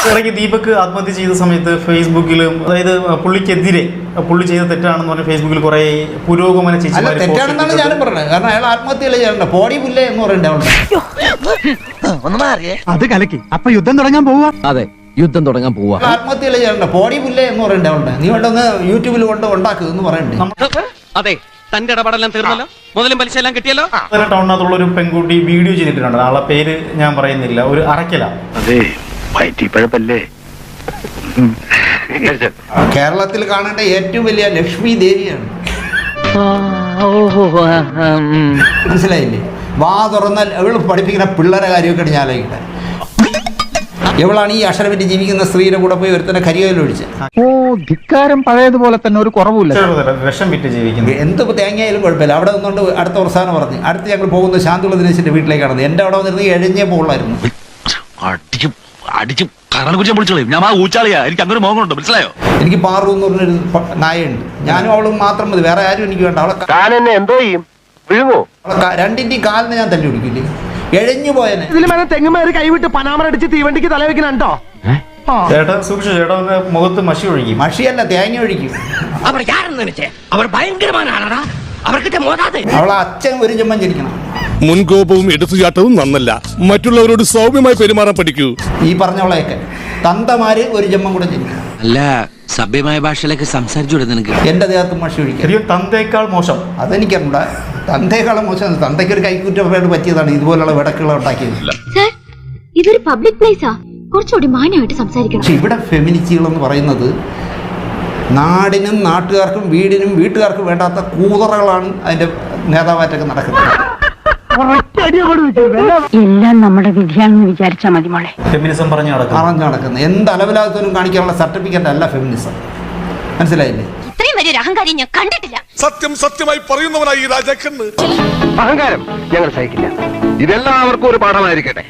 ഇടയ്ക്ക് ദീപക് ആത്മഹത്യ ചെയ്ത സമയത്ത് ഫേസ്ബുക്കിലും അതായത് പുള്ളിക്കെതിരെ പുള്ളി ചെയ്ത തെറ്റാണെന്ന് പറഞ്ഞ് ഫേസ്ബുക്കിൽ കുറെ പുരോഗമന തെറ്റാണെന്നാണ് ഞാനും പറഞ്ഞത്. കാരണം അയാൾ ആത്മഹത്യയല്ല ചെയ്യണ്ട, പോടി പുല്ലേ എന്ന് പറയണ്ടേ അത് കലക്കി. അപ്പൊ യുദ്ധം തുടങ്ങാൻ പോവാ. അതെ, യുദ്ധം തുടങ്ങാൻ പോവാ. ആത്മഹത്യയല്ല ചെയ്യണ്ട, പോടി പുല്ലേ എന്ന് പറയണ്ടേ അവളുടെ. നീ വേണ്ടൊന്ന് യൂട്യൂബിൽ കൊണ്ട് ഉണ്ടാക്കുക എന്ന് പറയണ്ടേ. അതെ, തന്റെ ഇടപാടെല്ലാം തീർന്നല്ലോ, മുതലും പലിശ എല്ലാം കിട്ടിയല്ലോ. ടൗണിനകത്തുള്ള ഒരു പെൺകുട്ടി വീഡിയോ ചെയ്തിട്ടുണ്ട്. ആളെ പേര് ഞാൻ പറയുന്നില്ല, ഒരു അറക്കല. അതെ, വയറ്റിപ്പഴപ്പല്ലേ. കേരളത്തിൽ കാണേണ്ട ഏറ്റവും വലിയ ലക്ഷ്മി ദേവിയാണ്. മനസ്സിലായില്ലേ? വാ തുറന്നാൽ അവൾ പഠിപ്പിക്കുന്ന പിള്ളേരെ കാര്യമൊക്കെയാണ് ഞാൻ ആലോചിക്കട്ടെ. എവളാണ് ഈ അക്ഷരപറ്റി ജീവിക്കുന്ന സ്ത്രീയുടെ കൂടെ പോയി ഒരുത്തന്നെ കരിയോലൊഴിച്ച്. ഓ, ധിക്കാരം പഴയതുപോലെ തന്നെ, ഒരു കുറവില്ല. വിഷം വിറ്റ് ജീവിക്കുന്നത്. എന്ത് തേങ്ങയായാലും കുഴപ്പമില്ല. അവിടെ നിന്നുകൊണ്ട് അടുത്ത പ്രസ്ഥാനം പറഞ്ഞു. അടുത്ത് ഞങ്ങൾ പോകുന്നത് ശാന്തുള്ള ദിനേശിന്റെ വീട്ടിലേക്കാണ്. എൻ്റെ അവിടെ വന്നിരുന്ന് എഴഞ്ഞേ പോകുള്ളായിരുന്നു. അടിച്ചു കറണ കുറിച്ച് വിളിച്ചോളൂ. ഞാൻ ആ ഊച്ചാളിയാ, എനിക്ക് അങ്ങനെ മോഹമുണ്ട്, മനസ്സിലായോ? എനിക്ക് പാറു എന്ന് പറഞ്ഞൊരു നായുണ്ട്. ഞാനും അവളും മാത്രം മതി, വേറെ ആരും എനിക്ക് വേണ്ട. അവളെ എന്തോ ചെയ്യും, വിഴുങ്ങോ? രണ്ടിന്റെ കാലിന് ഞാൻ തല്ലി പിടിക്കില്ലേ, എഴഞ്ഞു പോയനെ. ഇതിൽ മേലെ തെങ്ങുമേറി കൈവിട്ട് പനാമറടിച്ച് തീവണ്ടിക്ക് തലവെക്കണോ? ചേട്ടാ സൂക്ഷിച്ചു, ചേട്ടാ മുഖത്ത് മഷി ഒഴുകി. മഷിയല്ല, തേങ്ങ ഒഴിക്കും. അവളെ അച്ഛൻ ഒരു ജന്മം ജനിക്കണം. മുൻകോപവും എടുത്തുചാട്ടവും നന്നല്ല. മറ്റുള്ളവരോട് സൗമ്യമായി പെരുമാറാൻ പഠിക്കൂ. ഈ പറഞ്ഞവളെയൊക്കെ തന്തമാര് ഒരു ജന്മം കൂടെ ജനിക്കണം. അല്ല, സഭ്യമായ ഭാഷയിലൊക്കെ സംസാരിച്ചൂടെ നിനക്ക്? എന്റെ ദേഹത്ത് മഷി ഒഴിക്കും. തന്തേക്കാൾ മോശം അതെനിക്കറിയണ്ട. തന്തേക്കാളും മോശം. തന്തയ്ക്ക് ഒരു കൈക്കുറ്റം പറ്റിയതാണ് ഇതുപോലുള്ള വിടക്കുകൾ ഉണ്ടാക്കിയത്. ഇതൊരു പബ്ലിക് പ്ലേസാ, കുറച്ചുകൂടി മാന്യമായിട്ട് സംസാരിക്കണം. പക്ഷെ ഇവിടെ ഫെമിനിസ്റ്റുകൾ എന്ന് പറയുന്നത് നാടിനും നാട്ടുകാർക്കും വീടിനും വീട്ടുകാർക്കും വേണ്ടാത്ത കൂതറകളാണ് അതിന്റെ നേതാവായിട്ടൊക്കെ നടക്കുന്നത്. എല്ലാം നമ്മുടെ വിധിയാണെന്ന് വിചാരിച്ചാൽ മതി മോളെ. ഫെമിനിസം പറഞ്ഞു നടക്കുന്നത് എന്ത് അലവിലാത്തവനും കാണിക്കാനുള്ള സർട്ടിഫിക്കറ്റ് അല്ല ഫെമിനിസം. മനസ്സിലായില്ലേ? ഇത്രയും വലിയൊരു അഹങ്കാരം ഞാൻ കണ്ടിട്ടില്ല. സത്യം സത്യമായി പറയുന്നവനായി രാജാക്കന്ന്. അഹങ്കാരം ഞങ്ങൾ സഹിക്കില്ല. ഇതെല്ലാവർക്കും ഒരു പാഠമായിരിക്കട്ടെ.